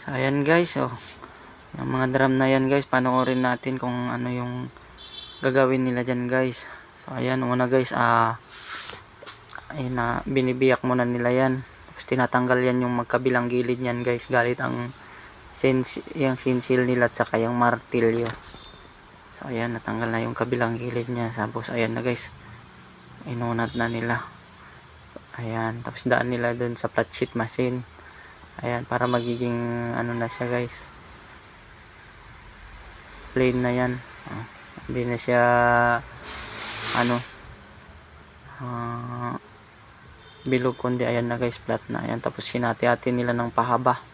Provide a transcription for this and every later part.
So ayan guys, yung mga drum na yan guys, panoorin natin kung ano yung gagawin nila dyan guys. So ayan, una guys, ayun na, binibiyak muna nila yan. Tapos tinatanggal yan yung magkabilang gilid niyan guys, galit ang yung sinsil nila at saka yung martilyo. So ayan, natanggal na yung kabilang gilid niya. Tapos ayan na guys, inunat na nila. Ayan, tapos daan nila dun sa flat sheet machine. Ayan, para magiging ano na siya guys, plain na yan. Hindi na siya ano, bilog, kundi ayan na guys, flat na. Ayan, tapos sinati-hati nila ng pahaba.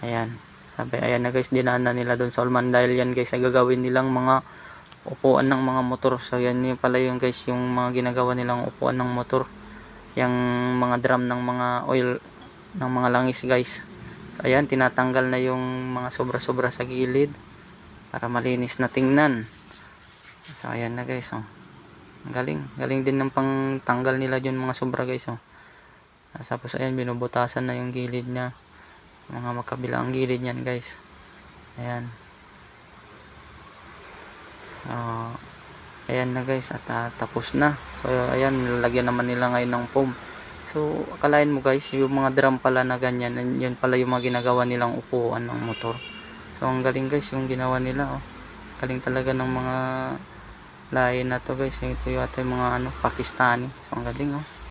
Ayan, sabi, ayan na guys, dinaan na nila doon sa Allman dahil yan guys ay gagawin nilang mga upuan ng mga motor. So yan yung pala yung guys, yung mga ginagawa nilang upuan ng motor, yung mga drum ng mga oil ng mga langis guys. So ayan, tinatanggal na yung mga sobra-sobra sa gilid para malinis na tingnan. So ayan na guys, galing din ng pangtanggal nila dyan mga sobra guys. Tapos ayan, binubutasan na yung gilid niya, mga magkabilang gilid niyan guys. Ayan. Ayan na guys, at tapos na. So ayan, nilalagyan naman nila ngayon ng foam. So akalain mo guys, yung mga drum pala na ganyan, yun pala yung mga ginagawa nilang upuan ng motor. So ang galing guys yung ginawa nila. Galing talaga ng mga lahi na to guys. Ito yung mga Pakistani. So ang galing